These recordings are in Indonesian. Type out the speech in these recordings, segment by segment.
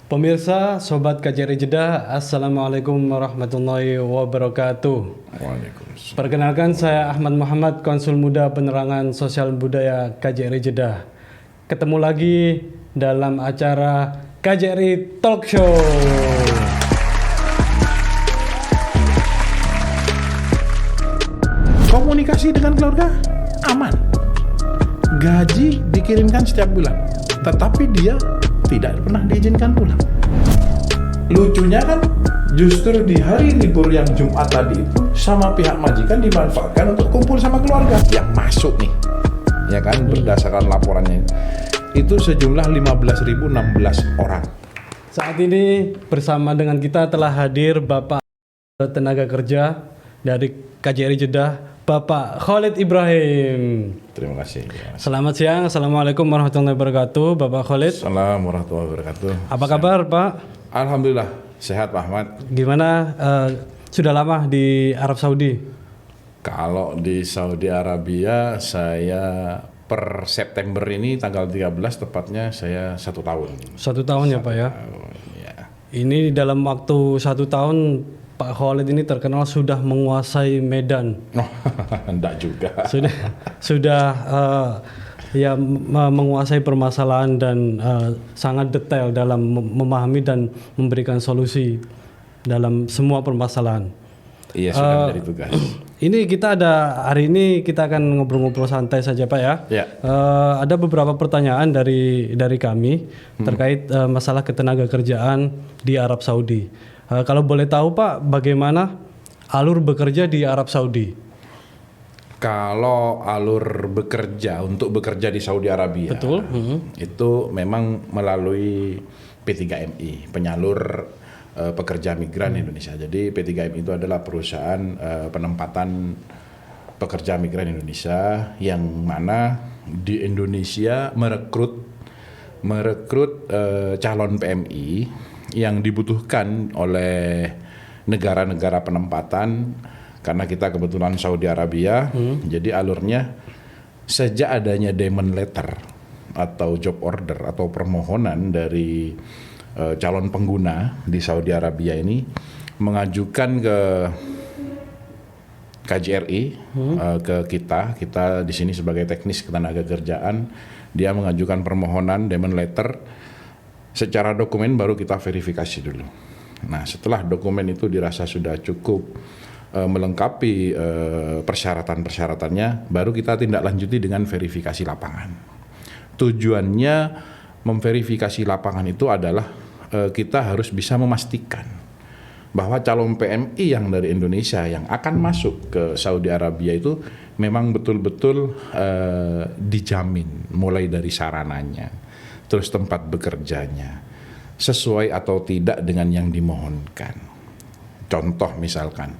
Pemirsa, Sobat KJRI Jeddah, Assalamualaikum warahmatullahi wabarakatuh. Waalaikumsalam. Perkenalkan, saya Ahmad Muhammad, Konsul Muda Penerangan Sosial Budaya KJRI Jeddah. Ketemu lagi dalam acara KJRI Talk Show. Komunikasi dengan keluarga aman. Gaji dikirimkan setiap bulan, tetapi dia tidak pernah diizinkan pulang. Lucunya kan justru di hari libur yang Jumat tadi itu sama pihak majikan dimanfaatkan untuk kumpul sama keluarga yang masuk nih, ya kan, berdasarkan laporannya itu sejumlah 15.016 orang. Saat ini bersama dengan kita telah hadir Bapak Tenaga Kerja dari KJRI Jeddah, Bapak Khalid Ibrahim. Terima kasih. Selamat siang, Assalamualaikum warahmatullahi wabarakatuh, Bapak Khalid. Assalamualaikum warahmatullahi wabarakatuh. Apa kabar, Pak? Alhamdulillah sehat, Pak Ahmad. Gimana, sudah lama di Arab Saudi? Kalau di Saudi Arabia saya per September ini tanggal 13 tepatnya saya 1 tahun. 1 tahun ya, Pak ya? Ya. Ini dalam waktu 1 tahun Pak Khalid ini terkenal sudah menguasai Medan. Oh, enggak juga. Sudah menguasai permasalahan dan sangat detail dalam memahami dan memberikan solusi dalam semua permasalahan. Iya, sudah menjadi tugas. Ini kita hari ini kita akan ngobrol-ngobrol santai saja, Pak ya. Ya. Ada beberapa pertanyaan dari kami terkait masalah ketenagakerjaan di Arab Saudi. Kalau boleh tahu, Pak, bagaimana alur bekerja di Arab Saudi? Kalau alur untuk bekerja di Saudi Arabia, betul, itu memang melalui P3MI, penyalur pekerja migran Indonesia. Jadi P3MI itu adalah perusahaan penempatan pekerja migran Indonesia yang mana di Indonesia merekrut calon PMI yang dibutuhkan oleh negara-negara penempatan, karena kita kebetulan Saudi Arabia. Jadi alurnya sejak adanya demand letter atau job order atau permohonan dari calon pengguna di Saudi Arabia ini mengajukan ke KJRI, ke kita di sini sebagai teknis ketenagakerjaan, dia mengajukan permohonan demand letter. Secara dokumen baru kita verifikasi dulu. Nah, setelah dokumen itu dirasa sudah cukup melengkapi persyaratan-persyaratannya, baru kita tindak lanjuti dengan verifikasi lapangan. Tujuannya memverifikasi lapangan itu adalah kita harus bisa memastikan bahwa calon PMI yang dari Indonesia yang akan masuk ke Saudi Arabia itu memang betul-betul dijamin, mulai dari sarananya, terus tempat bekerjanya, sesuai atau tidak dengan yang dimohonkan. Contoh misalkan,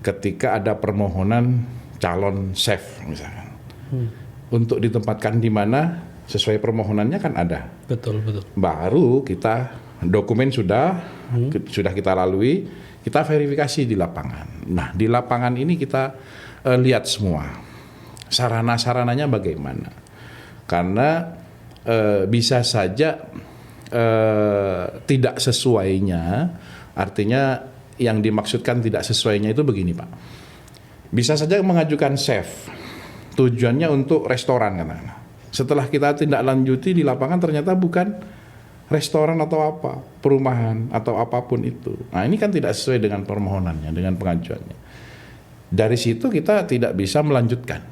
ketika ada permohonan calon chef misalkan, untuk ditempatkan di mana sesuai permohonannya kan ada. Betul. Baru kita dokumen sudah kita lalui, kita verifikasi di lapangan. Nah, di lapangan ini kita lihat semua sarana-sarananya bagaimana, karena bisa saja tidak sesuainya, artinya yang dimaksudkan tidak sesuainya itu begini, Pak. Bisa saja mengajukan chef, tujuannya untuk restoran kan. Setelah kita tindak lanjuti di lapangan ternyata bukan restoran atau apa, perumahan atau apapun itu. Nah, ini kan tidak sesuai dengan permohonannya, dengan pengajuannya. Dari situ kita tidak bisa melanjutkan.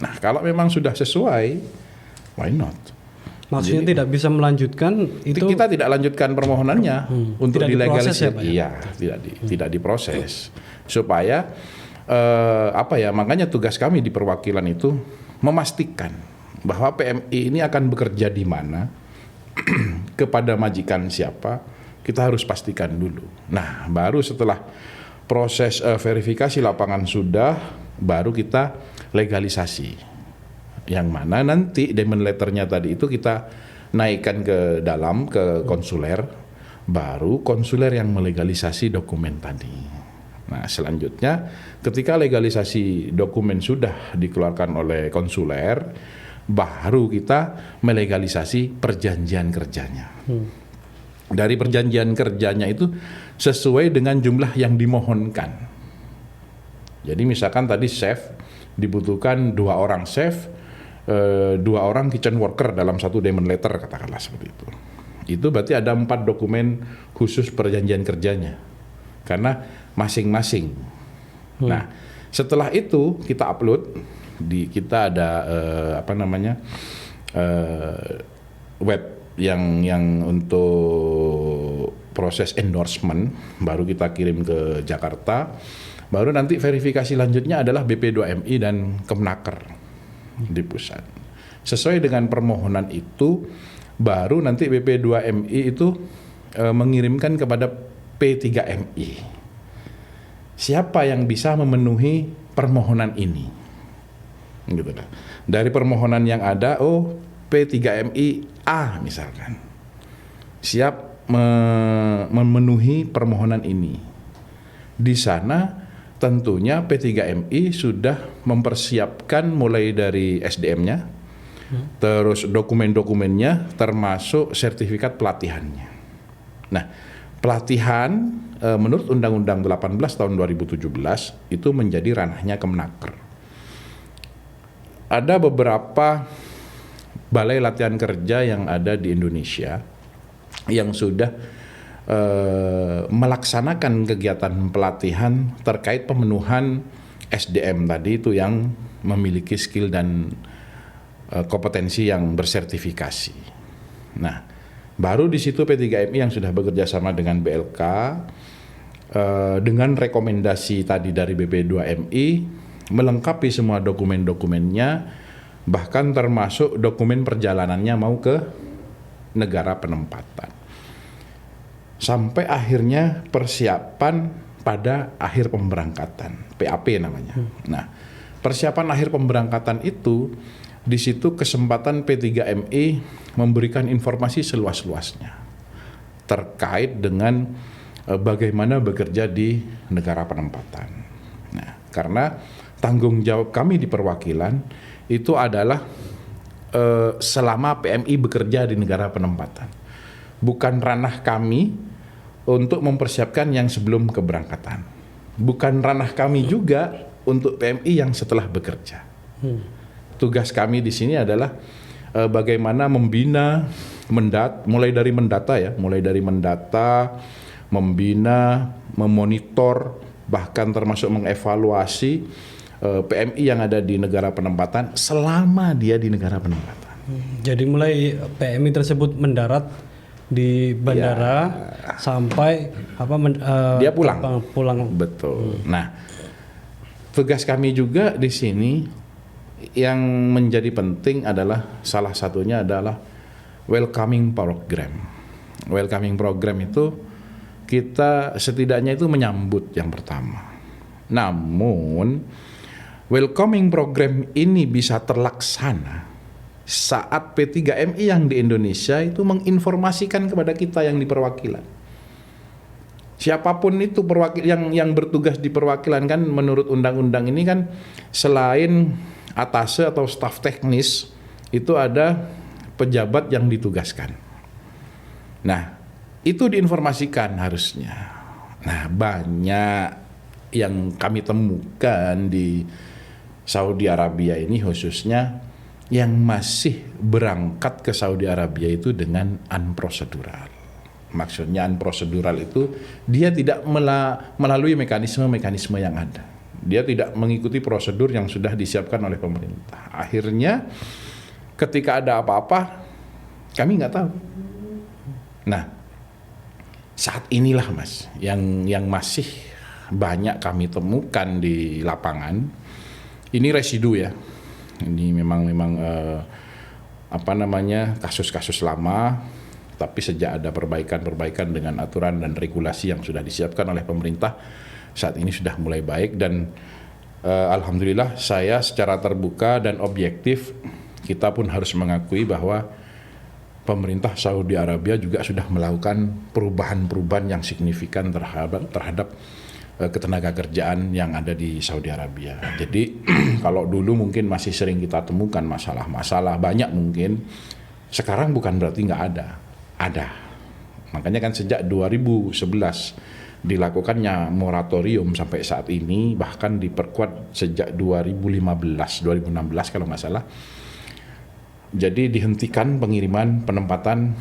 Nah, kalau memang sudah sesuai, why not? Maksudnya tidak bisa melanjutkan itu? Kita tidak lanjutkan permohonannya untuk dilegalisasi. Ya, iya, tidak diproses. Supaya makanya tugas kami di perwakilan itu memastikan bahwa PMI ini akan bekerja di mana, kepada majikan siapa, kita harus pastikan dulu. Nah, baru setelah proses verifikasi lapangan sudah, baru kita legalisasi. Yang mana nanti demand letternya tadi itu kita naikkan ke dalam, ke konsuler, baru konsuler yang melegalisasi dokumen tadi. Nah, selanjutnya ketika legalisasi dokumen sudah dikeluarkan oleh konsuler, baru kita melegalisasi perjanjian kerjanya. dari perjanjian kerjanya itu sesuai dengan jumlah yang dimohonkan. Jadi misalkan tadi chef dibutuhkan 2 orang chef, 2 orang kitchen worker dalam satu demand letter katakanlah seperti itu. Itu berarti ada 4 dokumen khusus perjanjian kerjanya karena masing-masing. Nah, setelah itu kita upload kita ada web yang untuk proses endorsement, baru kita kirim ke Jakarta, baru nanti verifikasi lanjutnya adalah BP2MI dan Kemnaker di pusat. Sesuai dengan permohonan itu, baru nanti BP2MI itu mengirimkan kepada P3MI. Siapa yang bisa memenuhi permohonan ini? Gitu lah. Dari permohonan yang ada, P3MI A misalkan siap memenuhi permohonan ini. Di sana tentunya P3MI sudah mempersiapkan mulai dari SDM-nya, terus dokumen-dokumennya, termasuk sertifikat pelatihannya. Nah, pelatihan menurut Undang-Undang 18 tahun 2017 itu menjadi ranahnya Kemnaker. Ada beberapa balai latihan kerja yang ada di Indonesia yang sudah melaksanakan kegiatan pelatihan terkait pemenuhan SDM tadi itu yang memiliki skill dan kompetensi yang bersertifikasi. Nah, baru di situ P3MI yang sudah bekerja sama dengan BLK dengan rekomendasi tadi dari BP2MI melengkapi semua dokumen-dokumennya, bahkan termasuk dokumen perjalanannya mau ke negara penempatan. Sampai akhirnya persiapan pada akhir pemberangkatan, PAP namanya. Nah, persiapan akhir pemberangkatan itu, di situ kesempatan P3MI memberikan informasi seluas-luasnya terkait dengan bagaimana bekerja di negara penempatan. Nah, karena tanggung jawab kami di perwakilan itu adalah selama PMI bekerja di negara penempatan. Bukan ranah kami untuk mempersiapkan yang sebelum keberangkatan. Bukan ranah kami juga untuk PMI yang setelah bekerja. Tugas kami di sini adalah bagaimana membina, mulai dari mendata, membina, memonitor, bahkan termasuk mengevaluasi PMI yang ada di negara penempatan selama dia di negara penempatan. Jadi mulai PMI tersebut mendarat di bandara sampai dia pulang. Betul. Nah, tugas kami juga di sini yang menjadi penting adalah salah satunya adalah welcoming program. Welcoming program itu kita setidaknya itu menyambut yang pertama. Namun welcoming program ini bisa terlaksana saat P3MI yang di Indonesia itu menginformasikan kepada kita yang di perwakilan. Siapapun itu yang bertugas di perwakilan kan menurut undang-undang ini kan selain atase atau staf teknis itu ada pejabat yang ditugaskan. Nah, itu diinformasikan harusnya. Nah, banyak yang kami temukan di Saudi Arabia ini khususnya yang masih berangkat ke Saudi Arabia itu dengan unprocedural. Maksudnya unprocedural itu dia tidak melalui mekanisme-mekanisme yang ada. Dia tidak mengikuti prosedur yang sudah disiapkan oleh pemerintah. Akhirnya ketika ada apa-apa kami nggak tahu. Nah, saat inilah Mas yang masih banyak kami temukan di lapangan. Ini residu ya. Ini memang kasus-kasus lama, tapi sejak ada perbaikan dengan aturan dan regulasi yang sudah disiapkan oleh pemerintah, saat ini sudah mulai baik dan alhamdulillah saya secara terbuka dan objektif kita pun harus mengakui bahwa pemerintah Saudi Arabia juga sudah melakukan perubahan-perubahan yang signifikan terhadap ketenaga kerjaan yang ada di Saudi Arabia. Jadi kalau dulu mungkin masih sering kita temukan masalah-masalah banyak mungkin, sekarang bukan berarti nggak ada. Ada. Makanya kan sejak 2011 dilakukannya moratorium sampai saat ini, bahkan diperkuat sejak 2015, 2016 kalau nggak salah. Jadi dihentikan pengiriman penempatan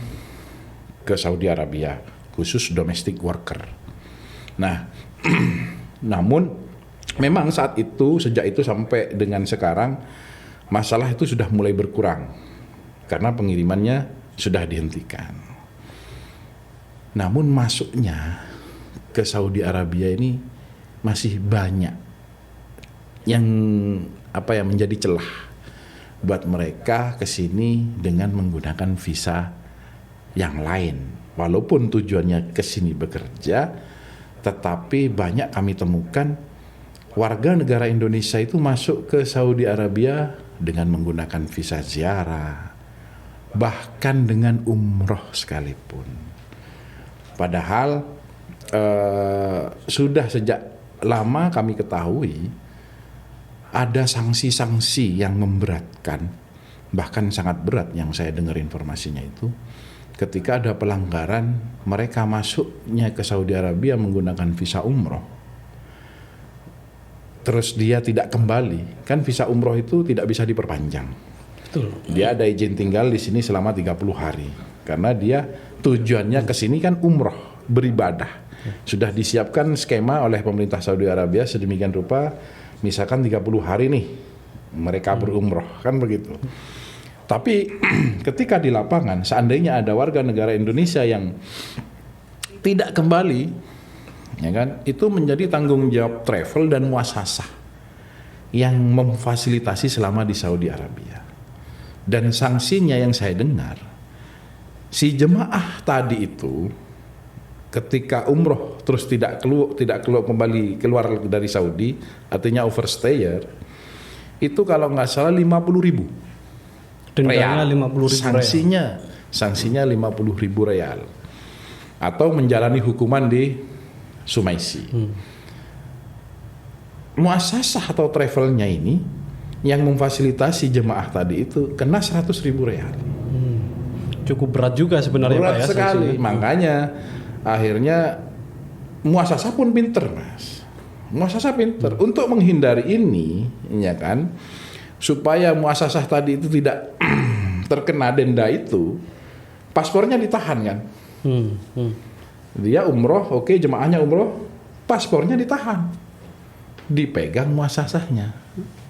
ke Saudi Arabia, khusus domestic worker. Nah, namun memang saat itu, sejak itu sampai dengan sekarang, masalah itu sudah mulai berkurang karena pengirimannya sudah dihentikan. Namun masuknya ke Saudi Arabia ini masih banyak yang menjadi celah buat mereka ke sini dengan menggunakan visa yang lain. Walaupun tujuannya ke sini bekerja, tetapi banyak kami temukan warga negara Indonesia itu masuk ke Saudi Arabia dengan menggunakan visa ziarah, bahkan dengan umroh sekalipun. Padahal sudah sejak lama kami ketahui ada sanksi-sanksi yang memberatkan, bahkan sangat berat yang saya dengar informasinya itu. Ketika ada pelanggaran, mereka masuknya ke Saudi Arabia menggunakan visa umroh, terus dia tidak kembali, kan visa umroh itu tidak bisa diperpanjang. Betul. Dia ada izin tinggal di sini selama 30 hari, karena dia tujuannya ke sini kan umroh, beribadah. Sudah disiapkan skema oleh pemerintah Saudi Arabia sedemikian rupa, misalkan 30 hari nih mereka berumroh, kan begitu. Tapi ketika di lapangan, seandainya ada warga negara Indonesia yang tidak kembali, ya kan, itu menjadi tanggung jawab travel dan muasasah yang memfasilitasi selama di Saudi Arabia. Dan sanksinya yang saya dengar, si jemaah tadi itu ketika umroh terus tidak keluar kembali keluar dari Saudi, artinya overstayer, itu kalau nggak salah 50.000 Dendanya 50.000 real. Sanksinya 50.000 real, atau menjalani hukuman di Sumaisi. Muasasah atau travelnya ini yang memfasilitasi jemaah tadi itu kena 100.000 real. Cukup berat juga sebenarnya, berat Pak, ya, sekali. sanksinya. Makanya akhirnya muasasah pun pinter, Mas. Muasasah pinter untuk menghindari ini, ya kan, supaya muasasah tadi itu tidak terkena denda itu, paspornya ditahan kan. Dia umroh, oke, jemaahnya umroh, paspornya ditahan, dipegang muasasahnya.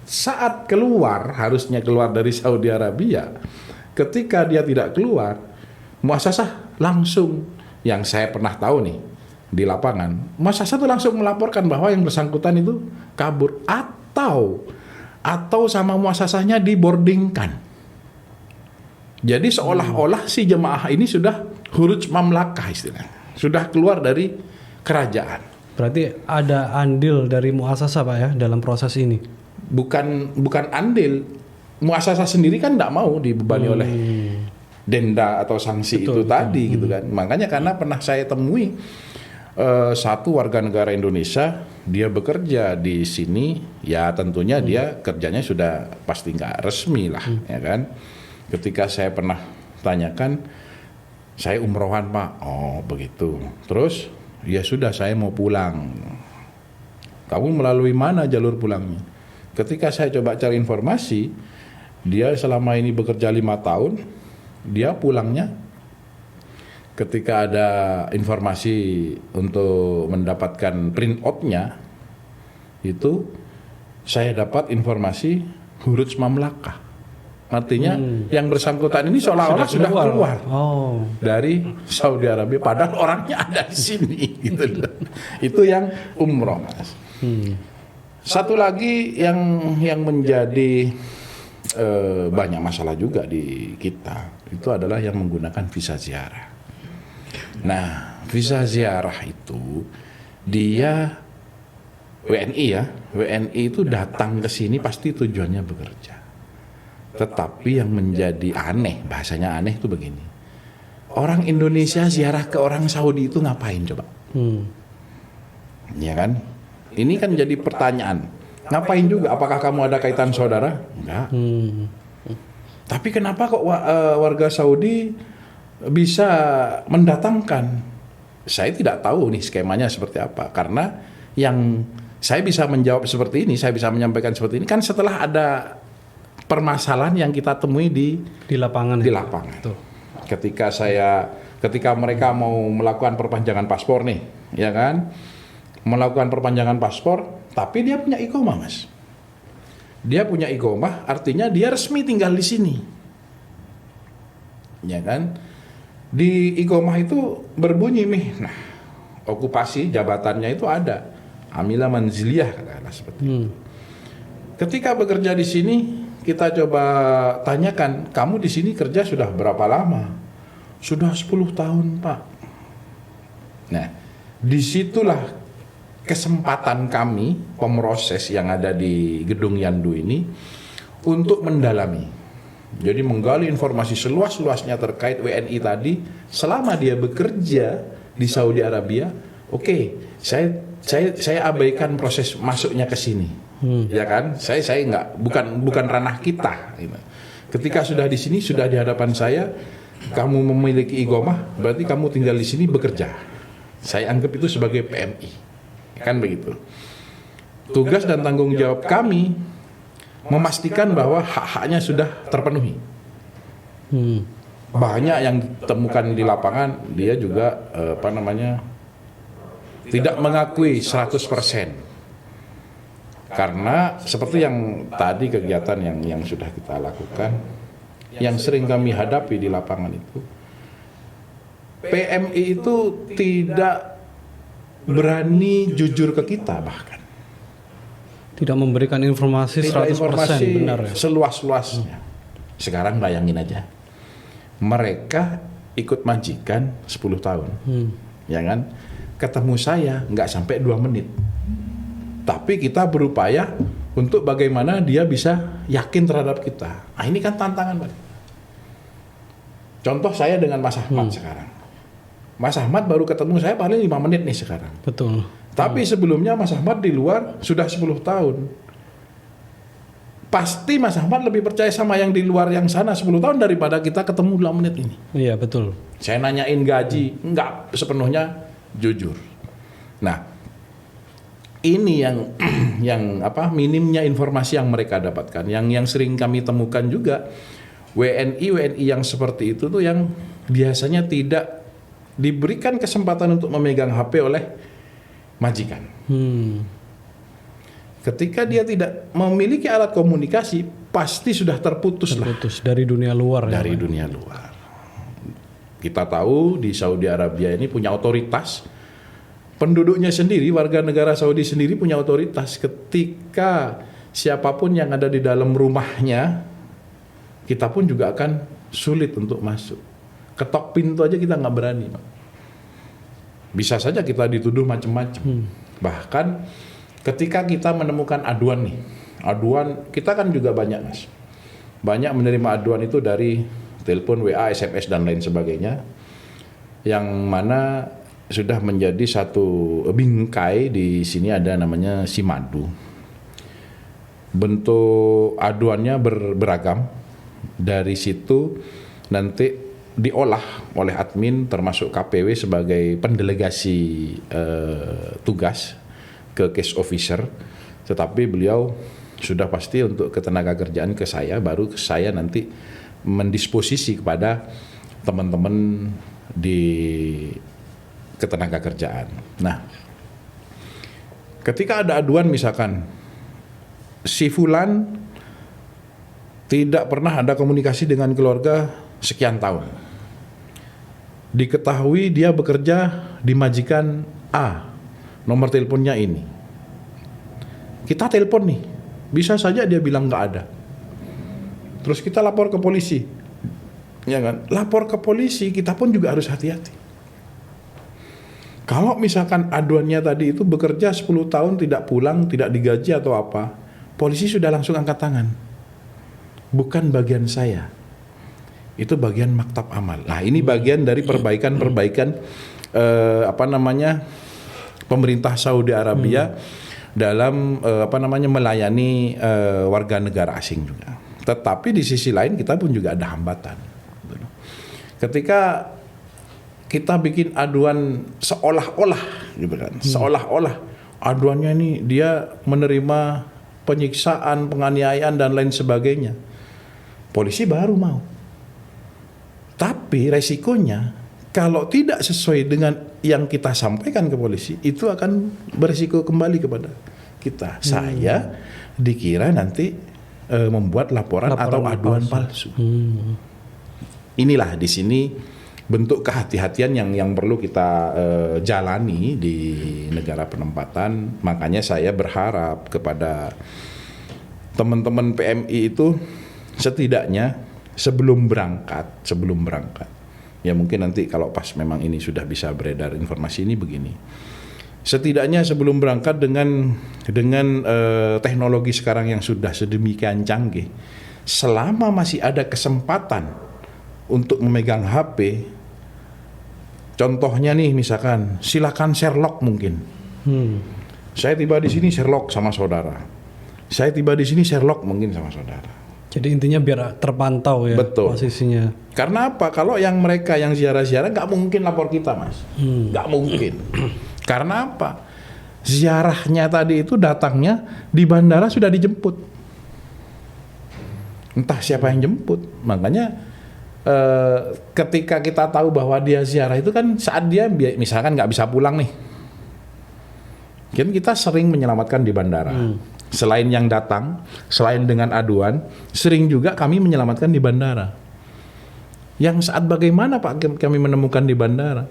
Saat keluar, harusnya keluar dari Saudi Arabia, ketika dia tidak keluar, muasasah langsung, yang saya pernah tahu nih di lapangan, muasasah itu langsung melaporkan bahwa yang bersangkutan itu kabur, atau sama muasasahnya diboardingkan. Jadi seolah-olah si jemaah ini sudah huruj mamlakah istilahnya, sudah keluar dari kerajaan. Berarti ada andil dari muasasah, Pak, ya, dalam proses ini. Bukan andil, muasasah sendiri kan tidak mau dibebani oleh denda atau sanksi itu tadi, gitu kan. Makanya karena pernah saya temui satu warga negara Indonesia, dia bekerja di sini, ya tentunya dia kerjanya sudah pasti nggak resmi lah, ya kan. Ketika saya pernah tanyakan, saya umrohan, Pak. Oh begitu. Terus ya sudah, saya mau pulang. Kamu melalui mana jalur pulangnya? Ketika saya coba cari informasi, dia selama ini bekerja 5 tahun, dia pulangnya ketika ada informasi untuk mendapatkan print out-nya, itu saya dapat informasi huruj mamlakah. Artinya yang bersangkutan ini seolah-olah sudah keluar dari Saudi Arabia, padahal orangnya ada di sini, gitu loh. Itu yang umroh, Mas. Satu lagi yang menjadi banyak masalah juga di kita, itu adalah yang menggunakan visa ziarah. Nah, visa ziarah itu dia WNI ya, WNI itu datang ke sini pasti tujuannya bekerja. Tetapi yang menjadi aneh, bahasanya aneh itu begini. Orang Indonesia ziarah ke orang Saudi itu ngapain coba? Ya kan? Ini kan jadi pertanyaan. Ngapain juga? Apakah kamu ada kaitan saudara? Enggak. Tapi kenapa kok warga Saudi bisa mendatangkan. Saya tidak tahu nih skemanya seperti apa, karena yang saya bisa menjawab seperti ini, saya bisa menyampaikan seperti ini kan setelah ada permasalahan yang kita temui di lapangan. Di lapangan. Tuh. Ketika mereka mau melakukan perpanjangan paspor nih, ya kan? Melakukan perpanjangan paspor, tapi dia punya iqomah, Mas. Dia punya iqomah, artinya dia resmi tinggal di sini. Ya kan? Di iqomah itu berbunyi nih. Nah, okupasi jabatannya itu ada. Amilah manziliyah katakanlah seperti itu. Ketika bekerja di sini, kita coba tanyakan, kamu di sini kerja sudah berapa lama? Sudah 10 tahun, Pak. Nah, disitulah kesempatan kami, pemroses yang ada di gedung Yandu ini, untuk mendalami. Jadi menggali informasi seluas-luasnya terkait WNI tadi selama dia bekerja di Saudi Arabia. Oke, saya abaikan proses masuknya ke sini. Ya kan? Saya nggak, bukan ranah kita. Ketika sudah di sini, sudah di hadapan saya, kamu memiliki iqomah, berarti kamu tinggal di sini bekerja. Saya anggap itu sebagai PMI. Kan begitu. Tugas dan tanggung jawab kami memastikan bahwa hak-haknya sudah terpenuhi. Banyak yang ditemukan di lapangan, dia juga tidak mengakui 100%. Karena seperti yang tadi kegiatan yang sudah kita lakukan, yang sering kami hadapi di lapangan itu, PMI itu tidak berani jujur ke kita, bahkan tidak memberikan informasi 100% benar ya? Seluas-luasnya. Sekarang bayangin aja, mereka ikut majikan 10 tahun, ya kan? Ketemu saya nggak sampai 2 menit, tapi kita berupaya untuk bagaimana dia bisa yakin terhadap kita. Nah, ini kan tantangan, Pak. Contoh saya dengan Mas Ahmad sekarang. Mas Ahmad baru ketemu saya paling 5 menit nih sekarang. Betul. Tapi sebelumnya Mas Ahmad di luar sudah 10 tahun. Pasti Mas Ahmad lebih percaya sama yang di luar yang sana 10 tahun daripada kita ketemu 2 menit ini. Iya, betul. Saya nanyain gaji, enggak sepenuhnya jujur. Nah, ini yang minimnya informasi yang mereka dapatkan. Yang sering kami temukan juga, WNI yang seperti itu tuh yang biasanya tidak diberikan kesempatan untuk memegang HP oleh majikan. Ketika dia tidak memiliki alat komunikasi, pasti sudah terputus dari dunia luar. Dari dunia luar. Kita tahu di Saudi Arabia ini punya otoritas, penduduknya sendiri, warga negara Saudi sendiri punya otoritas. Ketika siapapun yang ada di dalam rumahnya, kita pun juga akan sulit untuk masuk. Ketok pintu aja kita nggak berani, Pak. Bisa saja kita dituduh macam-macam. Bahkan ketika kita menemukan aduan nih, aduan kita kan juga banyak, Mas. Banyak menerima aduan itu dari telepon, WA, SMS dan lain sebagainya, yang mana sudah menjadi satu bingkai. Di sini ada namanya Simadu. Bentuk aduannya beragam. Dari situ nanti diolah oleh admin termasuk KPW sebagai pendelegasi tugas ke case officer, tetapi beliau sudah pasti untuk ketenaga kerjaan ke saya, baru saya nanti mendisposisi kepada teman-teman di ketenaga kerjaan. Nah, ketika ada aduan misalkan si fulan tidak pernah ada komunikasi dengan keluarga sekian tahun, diketahui dia bekerja di majikan A, nomor teleponnya ini, kita telepon nih, bisa saja dia bilang nggak ada, terus kita lapor ke polisi, ya kan? Lapor ke polisi, kita pun juga harus hati-hati. Kalau misalkan aduannya tadi itu bekerja 10 tahun tidak pulang, tidak digaji atau apa, polisi sudah langsung angkat tangan. Bukan bagian saya, itu bagian maktab amal. Nah, ini bagian dari perbaikan pemerintah Saudi Arabia dalam melayani warga negara asing juga. Tetapi di sisi lain kita pun juga ada hambatan. ketika kita bikin aduan seolah-olah gitu kan, seolah-olah aduannya ini dia menerima penyiksaan, penganiayaan dan lain sebagainya, polisi baru mau. Tapi resikonya kalau tidak sesuai dengan yang kita sampaikan ke polisi, itu akan berisiko kembali kepada kita. Saya dikira nanti membuat laporan atau aduan palsu. Inilah di sini bentuk kehati-hatian yang perlu kita jalani di negara penempatan. Makanya saya berharap kepada teman-teman PMI itu setidaknya sebelum berangkat, ya mungkin nanti kalau pas memang ini sudah bisa beredar informasi ini begini. Setidaknya sebelum berangkat dengan teknologi sekarang yang sudah sedemikian canggih, selama masih ada kesempatan untuk memegang HP, contohnya nih misalkan silakan Sherlock mungkin. Saya tiba di sini Sherlock sama saudara. Saya tiba di sini Sherlock mungkin sama saudara. Jadi intinya biar terpantau ya. Betul. Posisinya. Karena apa? Kalau yang mereka yang ziarah-ziarah nggak mungkin lapor kita, Mas. Nggak mungkin. Karena apa? Ziarahnya tadi itu datangnya di bandara sudah dijemput. Entah siapa yang jemput. Makanya ketika kita tahu bahwa dia ziarah itu kan saat dia misalkan nggak bisa pulang nih. Kan kita sering menyelamatkan di bandara. Selain yang datang, selain dengan aduan, sering juga kami menyelamatkan di bandara. Yang saat bagaimana Pak kami menemukan di bandara?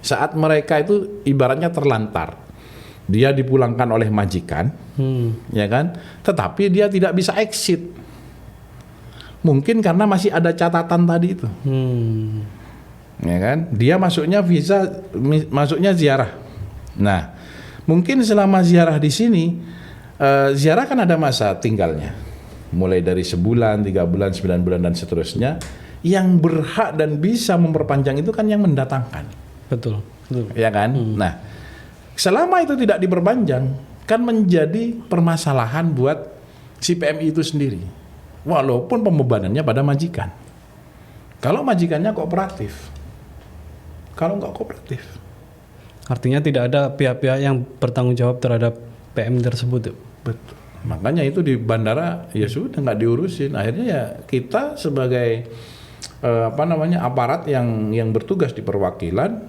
Saat mereka itu ibaratnya terlantar. Dia dipulangkan oleh majikan, ya kan? Tetapi dia tidak bisa exit. Mungkin karena masih ada catatan tadi itu. Ya kan? Dia masuknya ziarah. Nah, mungkin selama ziarah di sini, ziarah kan ada masa tinggalnya, mulai dari sebulan, 3 bulan, 9 bulan dan seterusnya. Yang berhak dan bisa memperpanjang itu kan yang mendatangkan. Betul. Ya kan? Nah, selama itu tidak diperpanjang, kan menjadi permasalahan buat si PMI itu sendiri. Walaupun pembebanannya pada majikan. Kalau majikannya kooperatif, kalau nggak kooperatif, artinya tidak ada pihak-pihak yang bertanggung jawab terhadap PMI tersebut. Betul. Makanya itu di bandara ya sudah nggak diurusin. Akhirnya ya kita sebagai aparat yang bertugas di perwakilan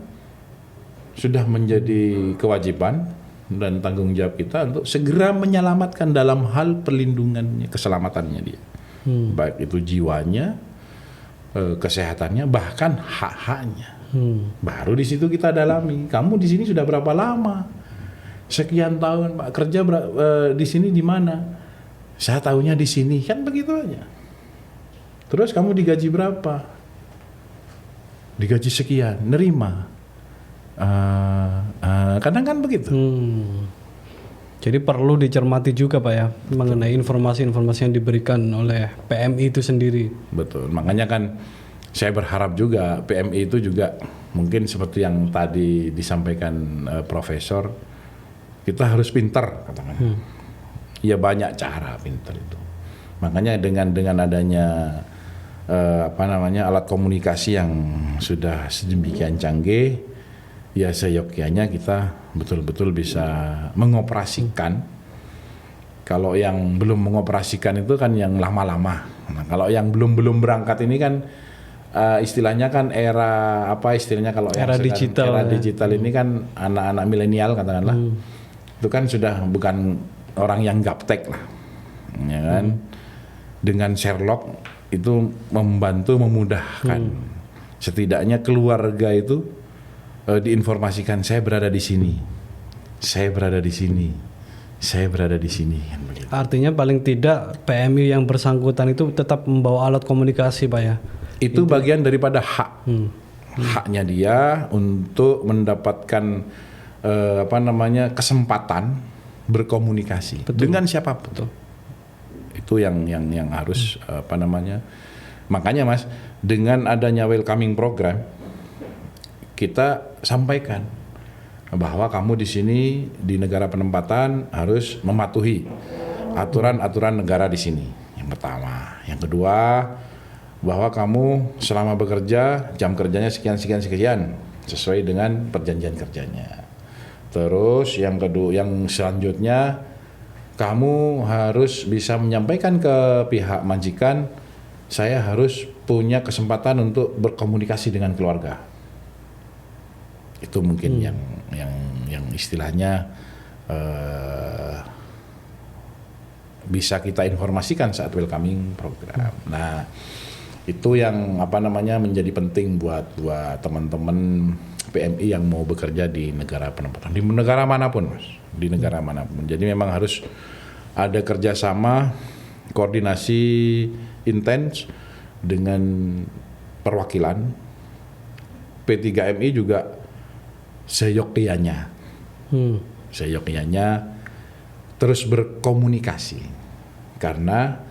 sudah menjadi kewajiban dan tanggung jawab kita untuk segera menyelamatkan dalam hal perlindungannya, keselamatannya dia. Baik itu jiwanya, kesehatannya, bahkan hak-haknya. Baru di situ kita dalami. Kamu di sini sudah berapa lama? Sekian tahun Pak, kerja di sini di mana? Saya tahunya di sini, kan begitu aja. Terus kamu digaji berapa? Digaji sekian, nerima. Kadang kan begitu. Jadi perlu dicermati juga Pak ya, mengenai informasi-informasi yang diberikan oleh PMI itu sendiri. Betul, makanya kan saya berharap juga PMI itu juga mungkin seperti yang tadi disampaikan Profesor, kita harus pintar katakan. Ya banyak cara pintar itu. Makanya dengan adanya alat komunikasi yang sudah sedemikian canggih, ya seyogyanya kita betul-betul bisa mengoperasikan. Kalau yang belum mengoperasikan itu kan yang lama-lama. Nah, kalau yang belum berangkat ini kan istilahnya kan era digital ini kan anak-anak milenial katakanlah. Itu kan sudah bukan orang yang gaptek lah, ya kan? Dengan Sherlock itu membantu memudahkan. Setidaknya keluarga itu diinformasikan saya berada di sini, saya berada di sini, saya berada di sini. Artinya paling tidak PMI yang bersangkutan itu tetap membawa alat komunikasi Pak ya. Itu bagian daripada haknya dia untuk mendapatkan kesempatan berkomunikasi. Betul. Dengan siapapun. Betul. Itu yang harus makanya Mas, dengan adanya welcoming program kita sampaikan bahwa kamu di sini di negara penempatan harus mematuhi aturan-aturan negara di sini. Yang pertama, yang kedua bahwa kamu selama bekerja jam kerjanya sekian sesuai dengan perjanjian kerjanya. Terus yang kedua, yang selanjutnya kamu harus bisa menyampaikan ke pihak majikan, saya harus punya kesempatan untuk berkomunikasi dengan keluarga. Itu mungkin yang istilahnya bisa kita informasikan saat welcoming program. Nah, itu yang menjadi penting buat teman-teman PMI yang mau bekerja di negara penempatan, di negara manapun, Mas, di negara manapun. Jadi memang harus ada kerjasama, koordinasi intens dengan perwakilan. P3MI juga seyogyanya terus berkomunikasi, karena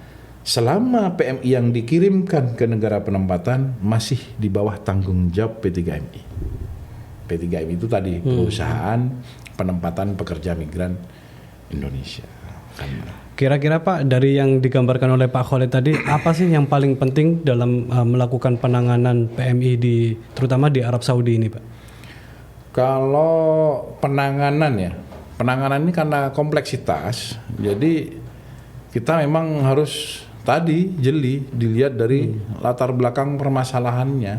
selama PMI yang dikirimkan ke negara penempatan masih di bawah tanggung jawab P3MI. P3MI itu tadi perusahaan penempatan pekerja migran Indonesia. Kira-kira Pak, dari yang digambarkan oleh Pak Khalid tadi, apa sih yang paling penting dalam melakukan penanganan PMI terutama di Arab Saudi ini, Pak? Kalau penanganan ini karena kompleksitas, jadi kita memang harus tadi jeli dilihat dari latar belakang permasalahannya,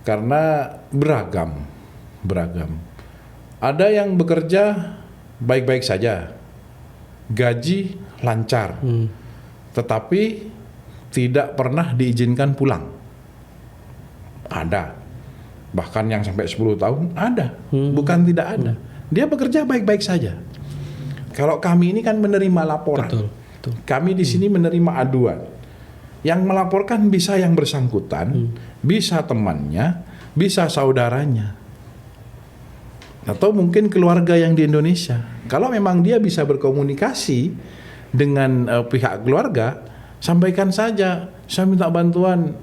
karena beragam. Ada yang bekerja baik-baik saja, gaji lancar, tetapi tidak pernah diizinkan pulang. Ada, bahkan yang sampai 10 tahun ada, bukan tidak ada. Dia bekerja baik-baik saja. Kalau kami ini kan menerima laporan, betul. Kami di sini menerima aduan. Yang melaporkan bisa yang bersangkutan, bisa temannya, bisa saudaranya, atau mungkin keluarga yang di Indonesia. Kalau memang dia bisa berkomunikasi dengan pihak keluarga, sampaikan saja, saya minta bantuan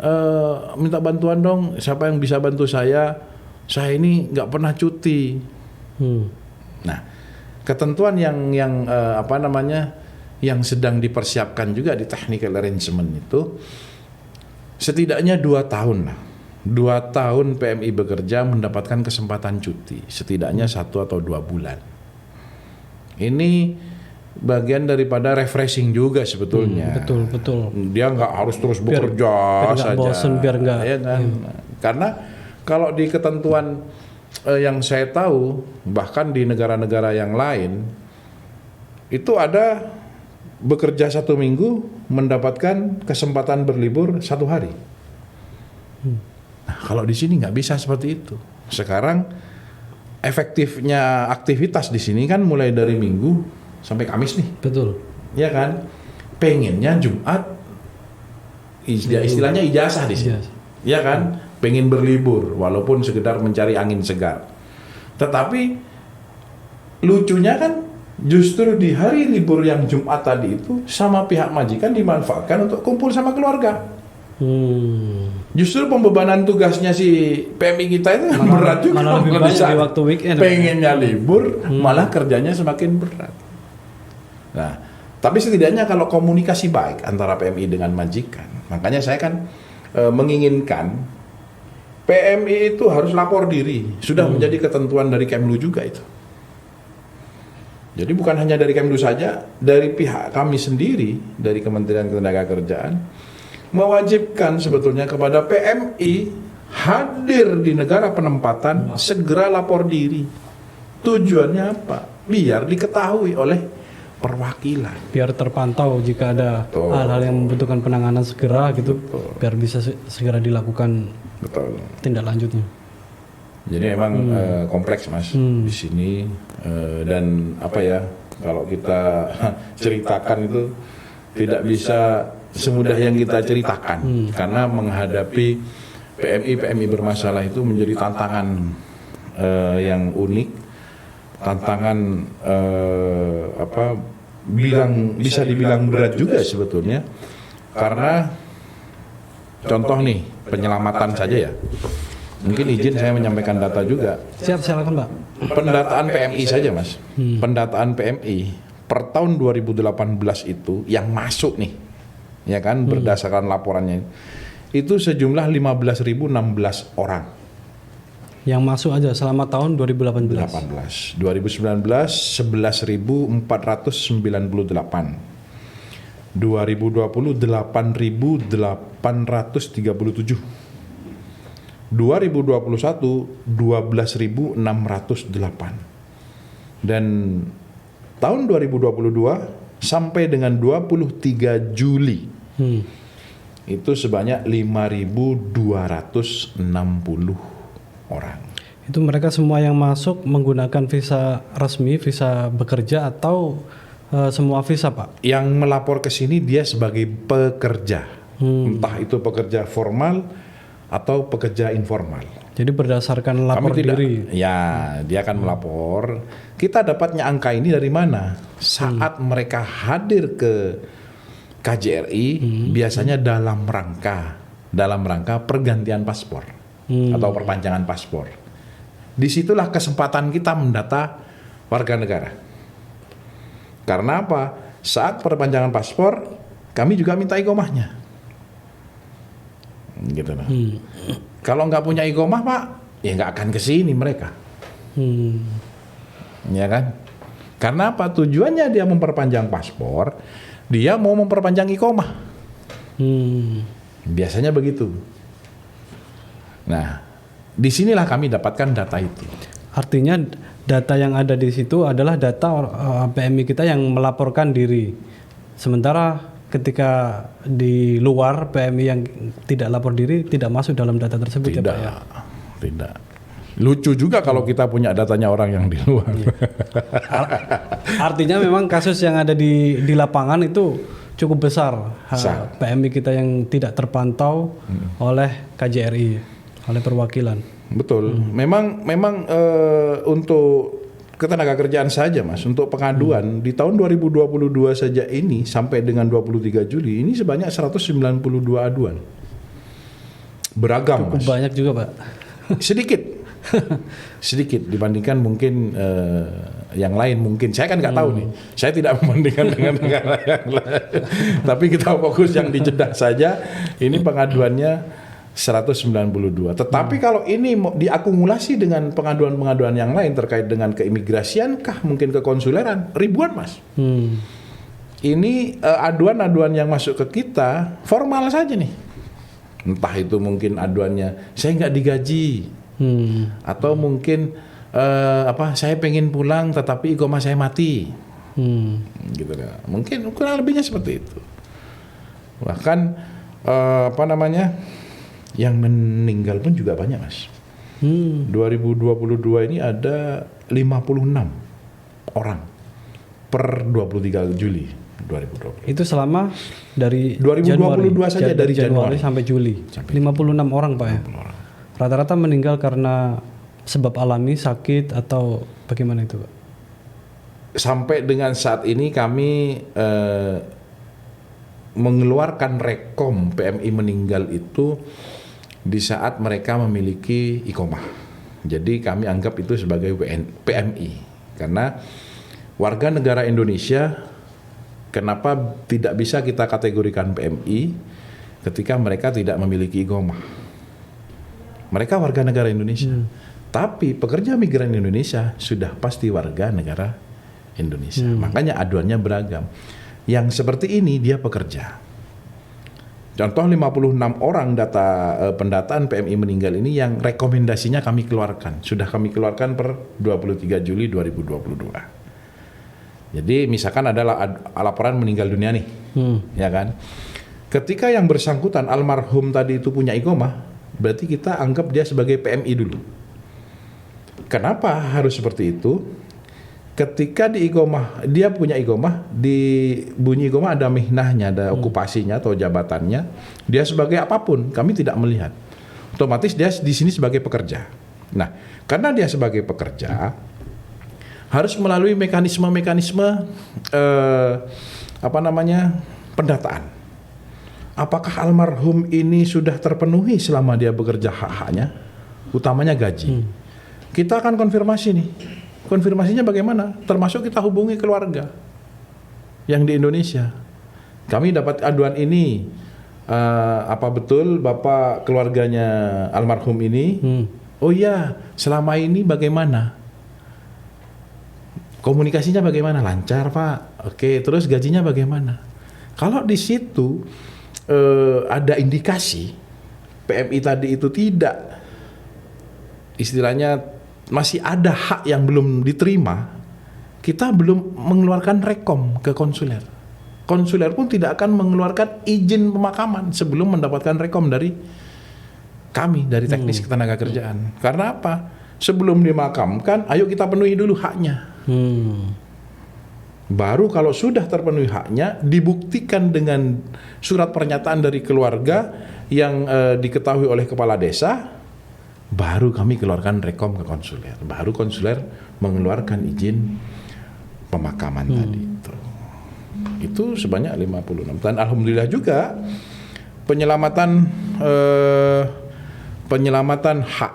dong, siapa yang bisa bantu saya ini nggak pernah cuti. Nah, ketentuan yang sedang dipersiapkan juga di technical arrangement itu, setidaknya 2 tahun lah. 2 tahun PMI bekerja mendapatkan kesempatan cuti, setidaknya 1 atau 2 bulan. Ini bagian daripada refreshing juga sebetulnya. Betul. Dia nggak harus terus bekerja saja. Bosen, biar nggak. Ya kan? Karena kalau di ketentuan yang saya tahu, bahkan di negara-negara yang lain, itu ada bekerja 1 minggu mendapatkan kesempatan berlibur 1 hari. Nah, kalau di sini nggak bisa seperti itu. Sekarang efektifnya aktivitas di sini kan mulai dari Minggu sampai Kamis nih. Betul. Ya kan? Pengennya Jumat, istilahnya ijazah di sini. Ya kan? Pengen berlibur walaupun sekedar mencari angin segar. Tetapi lucunya kan justru di hari libur yang Jumat tadi itu sama pihak majikan dimanfaatkan untuk kumpul sama keluarga. Justru pembebanan tugasnya si PMI kita itu berat juga. Malah lebih banyak di waktu weekend. Pengennya libur, malah kerjanya semakin berat. Nah, tapi setidaknya kalau komunikasi baik antara PMI dengan majikan, makanya saya kan menginginkan PMI itu harus lapor diri. Sudah menjadi ketentuan dari Kemlu juga itu. Jadi bukan hanya dari Kemlu saja, dari pihak kami sendiri, dari Kementerian Ketenagakerjaan, mewajibkan sebetulnya kepada PMI hadir di negara penempatan, segera lapor diri. Tujuannya apa? Biar diketahui oleh perwakilan. Biar terpantau jika ada hal-hal yang membutuhkan penanganan segera gitu, biar bisa segera dilakukan tindak lanjutnya. Jadi memang kompleks, Mas, di sini, dan kalau kita ceritakan itu tidak bisa semudah yang kita ceritakan, karena menghadapi PMI bermasalah itu menjadi tantangan yang unik, tantangan bisa dibilang berat juga sebetulnya, karena contoh nih penyelamatan saja ya. Mungkin izin saya menyampaikan data juga. Silakan Pak. Pendataan PMI saja, Mas. Pendataan PMI per tahun 2018 itu yang masuk nih ya kan, berdasarkan laporannya itu sejumlah 15.016 orang. Yang masuk aja selama tahun 2018. 2019 11.498. 2020 8.837. 2021 12.608. Dan tahun 2022 sampai dengan 23 Juli itu sebanyak 5.260 orang. Itu mereka semua yang masuk menggunakan visa resmi, visa bekerja atau semua visa, Pak? Yang melapor ke sini dia sebagai pekerja, entah itu pekerja formal atau pekerja informal. Jadi berdasarkan lapor diri. Ya, dia akan melapor. Kita dapatnya angka ini dari mana? Saat mereka hadir ke KJRI, biasanya dalam rangka pergantian paspor atau perpanjangan paspor. Disitulah kesempatan kita mendata warga negara. Karena apa? Saat perpanjangan paspor, kami juga minta iqomahnya. Gitu loh. Kalau nggak punya iqomah, Pak, ya nggak akan kesini mereka. Ya kan? Karena apa? Tujuannya dia memperpanjang paspor, dia mau memperpanjang iqomah. Biasanya begitu. Nah, disinilah kami dapatkan data itu. Artinya data yang ada di situ adalah data PMI kita yang melaporkan diri. Sementara ketika di luar PMI yang tidak lapor diri tidak masuk dalam data tersebut. Tidak, ya, Pak, ya? Tidak. Lucu juga kalau kita punya datanya orang yang di luar. Artinya memang kasus yang ada di lapangan itu cukup besar. PMI kita yang tidak terpantau oleh KJRI, oleh perwakilan. Betul. Memang untuk ketenagakerjaan saja, Mas, untuk pengaduan di tahun 2022 saja ini sampai dengan 23 Juli ini sebanyak 192 aduan. Beragam, cukup Mas. Banyak juga, Pak. Sedikit dibandingkan mungkin yang lain mungkin. Saya kan nggak tahu nih. Saya tidak membandingkan dengan negara yang lain. Tapi kita fokus yang di Jeddah saja. Ini pengaduannya 192. Tetapi kalau ini diakumulasi dengan pengaduan-pengaduan yang lain terkait dengan keimigrasian kah, mungkin kekonsuleran, ribuan, Mas. Ini aduan-aduan yang masuk ke kita formal saja nih. Entah itu mungkin aduannya saya nggak digaji, atau mungkin saya pengen pulang tetapi iqomah saya mati, gitu ya. Mungkin kurang lebihnya seperti itu. Bahkan yang meninggal pun juga banyak, Mas. 2022 ini ada 56 orang per 23 Juli 2020. Itu selama dari 2022 saja, dari Januari sampai Juli. 56 orang, Pak, ya. Rata-rata meninggal karena sebab alami, sakit atau bagaimana itu, Pak? Sampai dengan saat ini kami mengeluarkan rekom PMI meninggal itu di saat mereka memiliki iqomah. Jadi kami anggap itu sebagai PMI. Karena warga negara Indonesia, kenapa tidak bisa kita kategorikan PMI ketika mereka tidak memiliki iqomah? Mereka warga negara Indonesia. Tapi pekerja migran Indonesia sudah pasti warga negara Indonesia. Makanya aduannya beragam. Yang seperti ini dia pekerja. Contoh 56 orang data pendataan PMI meninggal ini yang rekomendasinya kami keluarkan. Sudah kami keluarkan per 23 Juli 2022. Jadi misalkan ada laporan meninggal dunia nih, ya kan? Ketika yang bersangkutan almarhum tadi itu punya iqomah, berarti kita anggap dia sebagai PMI dulu. Kenapa harus seperti itu? Ketika di iqomah, dia punya iqomah, di bunyi iqomah ada mihnahnya, ada okupasinya atau jabatannya. Dia sebagai apapun, kami tidak melihat. Otomatis dia di sini sebagai pekerja. Nah, karena dia sebagai pekerja, harus melalui mekanisme-mekanisme pendataan. Apakah almarhum ini sudah terpenuhi selama dia bekerja hak-haknya, utamanya gaji? Kita akan konfirmasi nih. Konfirmasinya bagaimana? Termasuk kita hubungi keluarga yang di Indonesia. kami dapat aduan ini, apa betul Bapak keluarganya almarhum ini? Oh iya, selama ini bagaimana? Komunikasinya bagaimana? Lancar Pak. Oke, terus gajinya bagaimana? Kalau di situ ada indikasi PMI tadi itu tidak, istilahnya masih ada hak yang belum diterima, kita belum mengeluarkan rekom ke konsuler. Konsuler pun tidak akan mengeluarkan izin pemakaman sebelum mendapatkan rekom dari kami, dari teknis ketenagakerjaan. Karena apa? Sebelum dimakamkan, ayo kita penuhi dulu haknya. Baru kalau sudah terpenuhi haknya, dibuktikan dengan surat pernyataan dari keluarga yang diketahui oleh kepala desa, baru kami keluarkan rekom ke konsuler. Baru konsuler mengeluarkan izin pemakaman tadi itu. Itu sebanyak 56. Dan alhamdulillah juga penyelamatan hak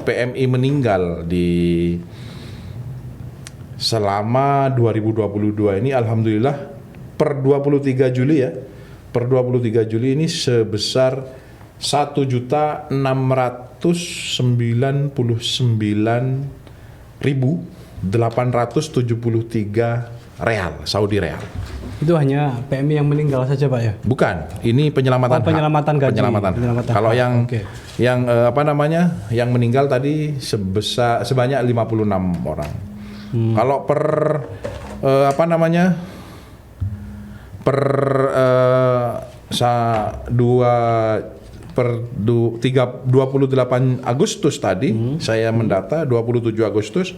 PMI meninggal di selama 2022 ini, alhamdulillah per 23 Juli ya. Per 23 Juli ini sebesar 1.699.873 real, Saudi real. Itu hanya PMI yang meninggal saja Pak ya? Bukan, ini penyelamatan hak. Penyelamatan gaji. Penyelamatan. Kalau yang yang meninggal tadi sebanyak 56 orang. Kalau per 28 Agustus tadi saya mendata 27 Agustus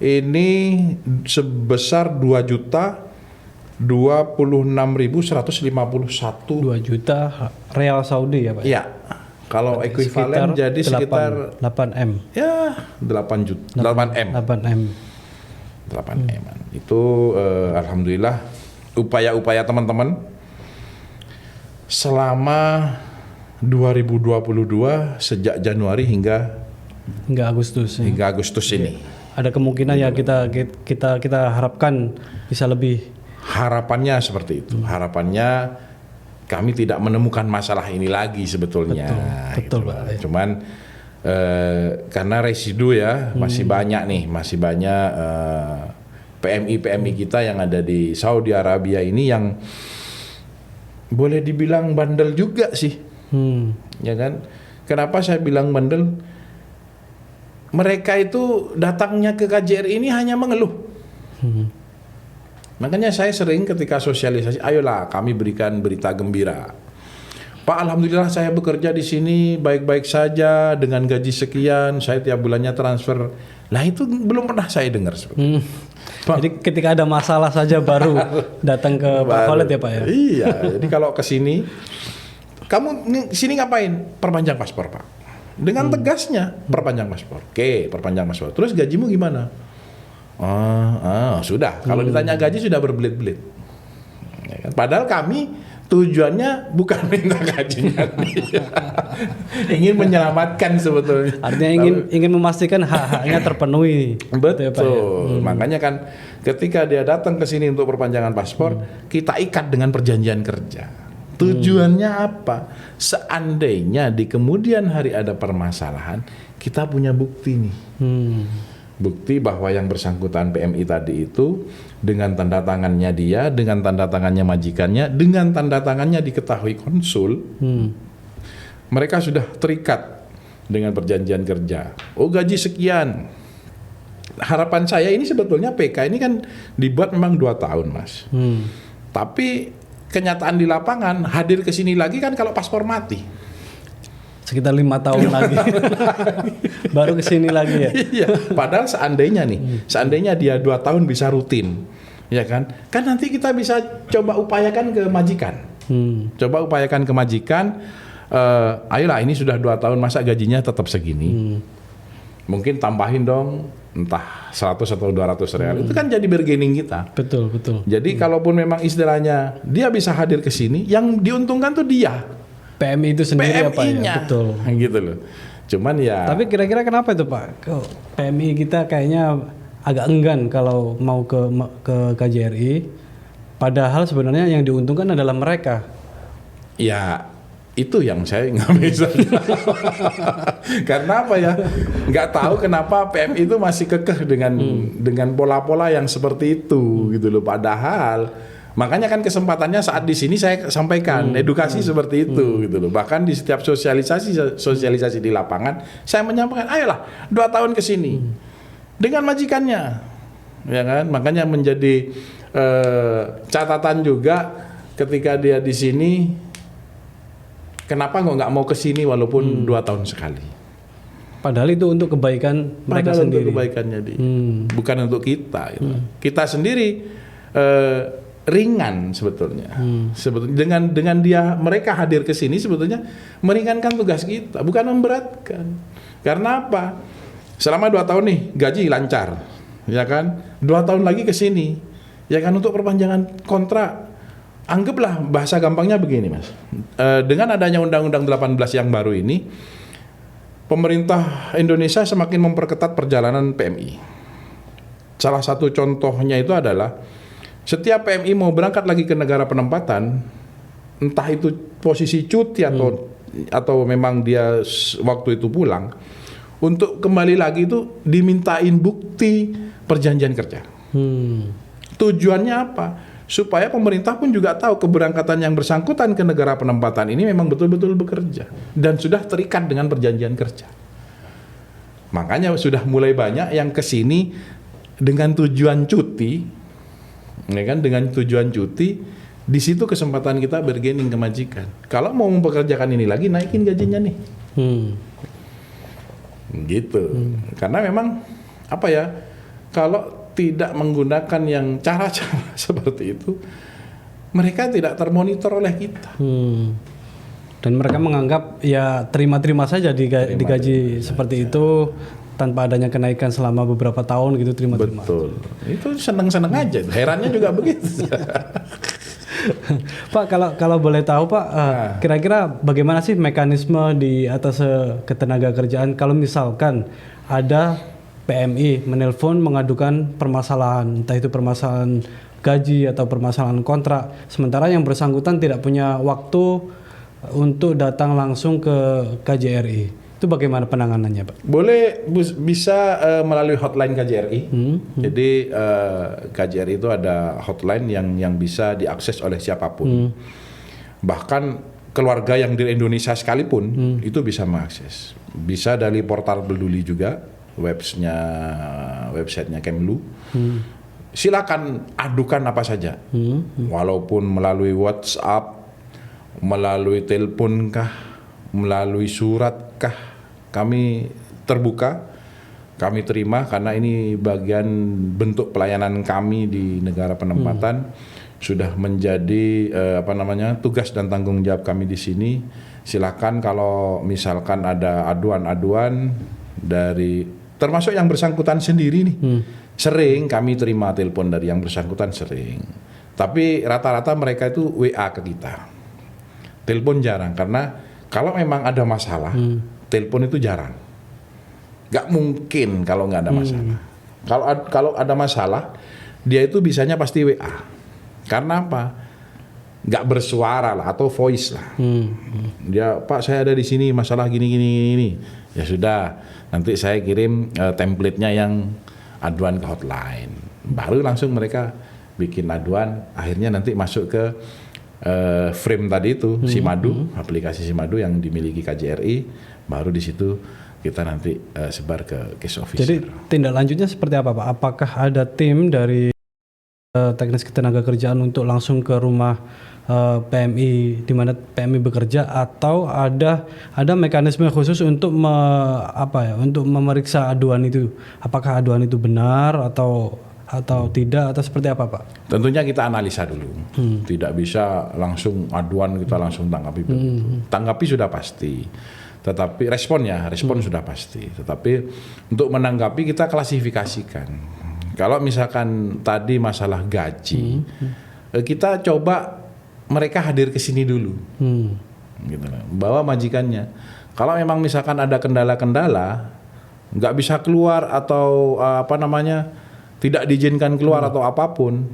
ini sebesar 2.026.151 2 juta real Saudi ya Pak? Iya. Kalau ekuivalen jadi sekitar 8M. Ya, 8 juta, 8M. 8M. Itu alhamdulillah upaya-upaya teman-teman selama 2022 sejak Januari hingga Agustus. Hingga Agustus ini. Ada kemungkinan ya kita harapkan bisa lebih. Harapannya seperti itu. Harapannya kami tidak menemukan masalah ini lagi sebetulnya. Betul, Pak. Cuman karena residu ya masih banyak PMI kita yang ada di Saudi Arabia ini yang boleh dibilang bandel juga sih. Ya kan? Kenapa saya bilang bandel? Mereka itu datangnya ke KJRI ini hanya mengeluh. Makanya saya sering ketika sosialisasi, ayolah kami berikan berita gembira. Pak, alhamdulillah saya bekerja di sini baik-baik saja dengan gaji sekian, saya tiap bulannya transfer. Lah itu belum pernah saya dengar. Jadi ketika ada masalah saja baru datang ke Pak Khalid ya Pak ya? Iya, jadi kalau ke sini, kamu sini ngapain? Perpanjang paspor Pak. Dengan tegasnya, perpanjang paspor. Oke, perpanjang paspor. Terus gajimu gimana? Sudah. Kalau ditanya gaji sudah berbelit-belit. Ya kan? Padahal kami tujuannya bukan minta gajinya, ingin menyelamatkan sebetulnya. Artinya ingin memastikan hak-haknya terpenuhi. Betul. Ya, Pak, ya? Makanya kan ketika dia datang ke sini untuk perpanjangan paspor, kita ikat dengan perjanjian kerja. Tujuannya apa? Seandainya di kemudian hari ada permasalahan, kita punya bukti nih. Bukti bahwa yang bersangkutan PMI tadi itu dengan tanda tangannya dia, dengan tanda tangannya majikannya, dengan tanda tangannya diketahui konsul, mereka sudah terikat dengan perjanjian kerja. Oh, gaji sekian. Harapan saya ini sebetulnya PK ini kan dibuat memang 2 tahun Mas. Tapi kenyataan di lapangan hadir ke sini lagi kan kalau paspor mati. Sekitar 5 tahun lagi baru kesini lagi ya. Iya. Padahal seandainya dia 2 tahun bisa rutin, ya kan? Kan nanti kita bisa coba upayakan ke majikan. Ayolah ini sudah 2 tahun masa gajinya tetap segini. Mungkin tambahin dong entah 100 atau 200 real. Itu kan jadi bargaining kita. Betul. Jadi kalaupun memang istilahnya dia bisa hadir ke sini, yang diuntungkan tuh dia. PMI itu sendiri apa ya? Betul. Gitu loh. Cuman ya. Tapi kira-kira kenapa itu Pak? PMI kita kayaknya agak enggan kalau mau ke KJRI. Padahal sebenarnya yang diuntungkan adalah mereka. Ya itu yang saya nggak bisa. Karena apa ya? Nggak tahu kenapa PMI itu masih kekeh dengan pola-pola yang seperti itu gitu loh. Padahal makanya kan kesempatannya saat di sini saya sampaikan edukasi seperti itu gitu loh. Bahkan di setiap sosialisasi di lapangan saya menyampaikan, ayolah 2 tahun ke sini dengan majikannya, ya kan? Makanya menjadi catatan juga ketika dia di sini. Kenapa nggak mau ke sini walaupun 2 tahun sekali? Padahal itu untuk kebaikan mereka Padahal sendiri. untuk kebaikannya bukan untuk kita. Gitu. Kita sendiri ringan sebetulnya. Sebetulnya dengan mereka hadir ke sini sebetulnya meringankan tugas kita, bukan memberatkan. Karena apa? Selama 2 tahun nih gaji lancar, ya kan? 2 tahun lagi ke sini, ya kan, untuk perpanjangan kontrak. Anggaplah bahasa gampangnya begini, Mas. Dengan adanya Undang-Undang 18 yang baru ini, pemerintah Indonesia semakin memperketat perjalanan PMI. Salah satu contohnya itu adalah setiap PMI mau berangkat lagi ke negara penempatan, entah itu posisi cuti atau memang dia waktu itu pulang, untuk kembali lagi itu dimintain bukti perjanjian kerja. Tujuannya apa? Supaya pemerintah pun juga tahu keberangkatan yang bersangkutan ke negara penempatan ini memang betul-betul bekerja dan sudah terikat dengan perjanjian kerja. Makanya sudah mulai banyak yang ke sini dengan tujuan cuti, ya kan, dengan tujuan cuti. Di situ kesempatan kita bargaining ke majikan. Kalau mau mempekerjakan ini lagi, naikin gajinya nih. Gitu. Karena memang apa ya? Kalau tidak menggunakan yang cara-cara seperti itu, mereka tidak termonitor oleh kita. Dan mereka menganggap ya terima-terima saja digaji seperti itu tanpa adanya kenaikan selama beberapa tahun gitu, terima-terima. Betul. Itu seneng-seneng aja. Herannya juga begitu. Pak, kalau boleh tahu Pak, kira-kira bagaimana sih mekanisme di atas ketenaga kerjaan kalau misalkan ada PMI menelpon mengadukan permasalahan, entah itu permasalahan gaji atau permasalahan kontrak, sementara yang bersangkutan tidak punya waktu untuk datang langsung ke KJRI. Itu bagaimana penanganannya, Pak? Boleh bisa melalui hotline KJRI. Jadi KJRI itu ada hotline yang bisa diakses oleh siapapun. Bahkan keluarga yang di Indonesia sekalipun itu bisa mengakses. Bisa dari portal Peduli juga, websitenya Kemlu. Silakan adukan apa saja, walaupun melalui WhatsApp, melalui telepon kah, melalui surat kah, kami terbuka, kami terima karena ini bagian bentuk pelayanan kami di negara penempatan. Sudah menjadi tugas dan tanggung jawab kami di sini. Silakan kalau misalkan ada aduan-aduan dari termasuk yang bersangkutan sendiri nih. Sering kami terima telepon dari yang bersangkutan, sering. Tapi rata-rata mereka itu WA ke kita. Telepon jarang, karena kalau memang ada masalah, telepon itu jarang. Gak mungkin kalau nggak ada masalah. Kalau ada masalah, dia itu bisanya pasti WA. Karena apa? Nggak bersuara lah atau voice lah. Dia, Pak, saya ada di sini, masalah gini. Ya sudah, nanti saya kirim template-nya yang aduan ke hotline. Baru langsung mereka bikin aduan, akhirnya nanti masuk ke frame tadi itu, Simadu, aplikasi Simadu yang dimiliki KJRI, baru di situ kita nanti sebar ke case officer. Jadi tindak lanjutnya seperti apa, Pak? Apakah ada tim dari teknis ketenaga kerjaan untuk langsung ke rumah PMI di mana PMI bekerja, atau ada mekanisme khusus untuk untuk memeriksa aduan itu, apakah aduan itu benar atau tidak, atau seperti apa, Pak? Tentunya kita analisa dulu. Tidak bisa langsung aduan kita langsung tanggapi. Tanggapi sudah pasti. Tetapi respon sudah pasti. Tetapi untuk menanggapi kita klasifikasikan. Kalau misalkan tadi masalah gaji, kita coba mereka hadir ke sini dulu, gitu, bawa majikannya. Kalau memang misalkan ada kendala-kendala, nggak bisa keluar atau tidak diizinkan keluar atau apapun,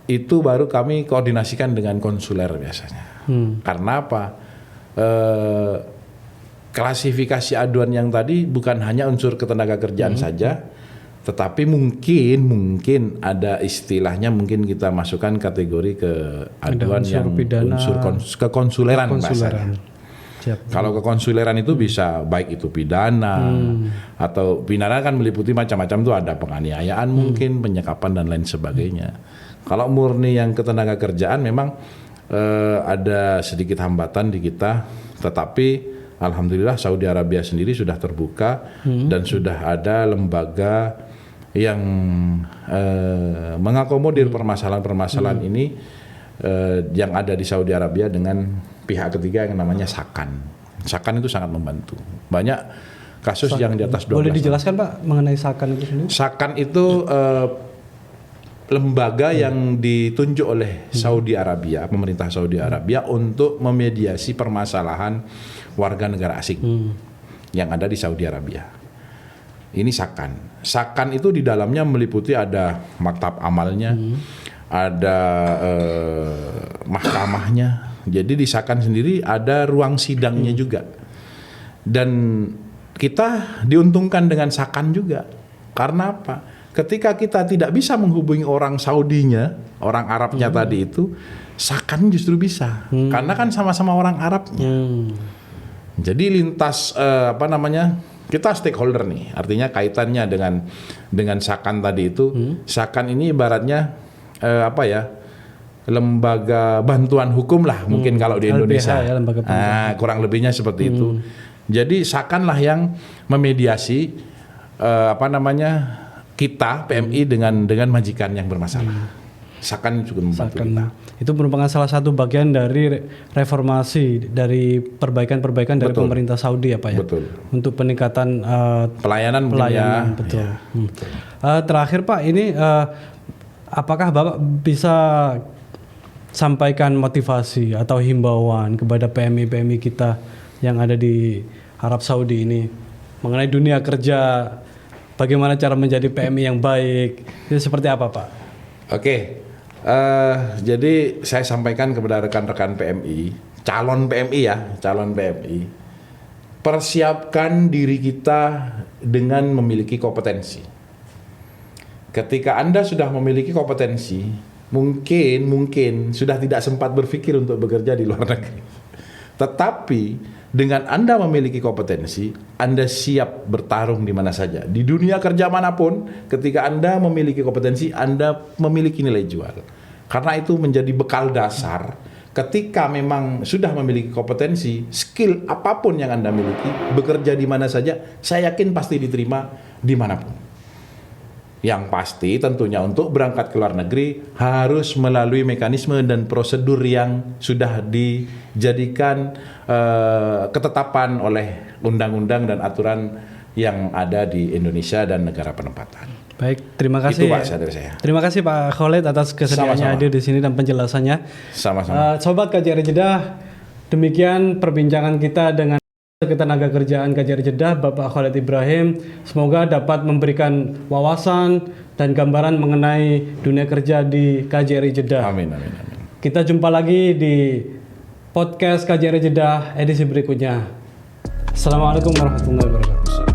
itu baru kami koordinasikan dengan konsuler biasanya. Karena apa? Klasifikasi aduan yang tadi bukan hanya unsur ketenaga kerjaan saja, tetapi mungkin ada istilahnya, mungkin kita masukkan kategori ke aduan unsur yang pidana, kekonsuleran bahasanya. Siap. Kalau kekonsuleran itu bisa baik itu pidana atau pidana kan meliputi macam-macam tuh, ada penganiayaan mungkin, penyekapan dan lain sebagainya. Kalau murni yang ketenaga kerjaan memang ada sedikit hambatan di kita, tetapi alhamdulillah Saudi Arabia sendiri sudah terbuka dan sudah ada lembaga yang mengakomodir permasalahan-permasalahan ini yang ada di Saudi Arabia dengan pihak ketiga yang namanya Sakan. Sakan itu sangat membantu. Banyak kasus yang di atas 12 Boleh dijelaskan Pak mengenai Sakan itu sendiri? Sakan itu lembaga yang ditunjuk oleh Saudi Arabia, pemerintah Saudi Arabia untuk memediasi permasalahan warga negara asing yang ada di Saudi Arabia. Ini Sakan. Sakan itu di dalamnya meliputi ada maktab amalnya, ada mahkamahnya. Jadi di Sakan sendiri ada ruang sidangnya juga. Dan kita diuntungkan dengan Sakan juga. Karena apa? Ketika kita tidak bisa menghubungi orang Saudinya, orang Arabnya tadi itu, Sakan justru bisa. Karena kan sama-sama orang Arabnya. Jadi lintas kita stakeholder nih, artinya kaitannya dengan Sakan tadi itu. Sakan ini ibaratnya lembaga bantuan hukum lah mungkin kalau di Indonesia. LBH ya, lembaga bantuan. Kurang lebihnya seperti itu. Jadi Sakan lah yang memediasi kita PMI dengan majikan yang bermasalah. Sakan juga membantu kita. Itu merupakan salah satu bagian dari reformasi, dari perbaikan-perbaikan dari pemerintah Saudi ya Pak ya. Betul. Untuk peningkatan pelayanan betul. Ya, betul. Terakhir Pak, ini apakah Bapak bisa sampaikan motivasi atau himbauan kepada PMI-PMI kita yang ada di Arab Saudi ini mengenai dunia kerja, bagaimana cara menjadi PMI yang baik, itu seperti apa Pak? Oke. Jadi saya sampaikan kepada rekan-rekan PMI, calon PMI, persiapkan diri kita dengan memiliki kompetensi. Ketika Anda sudah memiliki kompetensi, mungkin sudah tidak sempat berpikir untuk bekerja di luar negeri. Tetapi dengan Anda memiliki kompetensi, Anda siap bertarung di mana saja. Di dunia kerja manapun, ketika Anda memiliki kompetensi, Anda memiliki nilai jual. Karena itu menjadi bekal dasar. Ketika memang sudah memiliki kompetensi, skill apapun yang Anda miliki, bekerja di mana saja, saya yakin pasti diterima dimanapun. Yang pasti tentunya untuk berangkat ke luar negeri harus melalui mekanisme dan prosedur yang sudah dijadikan ketetapan oleh undang-undang dan aturan yang ada di Indonesia dan negara penempatan. Baik, terima kasih. Itu Pak dari saya. Terima kasih Pak Khalid atas kesediaannya hadir di sini dan penjelasannya. Sama-sama. Sobat KJRI Jeddah, demikian perbincangan kita dengan Ketenaga Kerjaan KJRI Jeddah, Bapak Khalid Ibrahim. Semoga dapat memberikan wawasan dan gambaran mengenai dunia kerja di KJRI Jeddah. Amin. Kita jumpa lagi di podcast KJRI Jeddah edisi berikutnya. Assalamualaikum warahmatullahi wabarakatuh.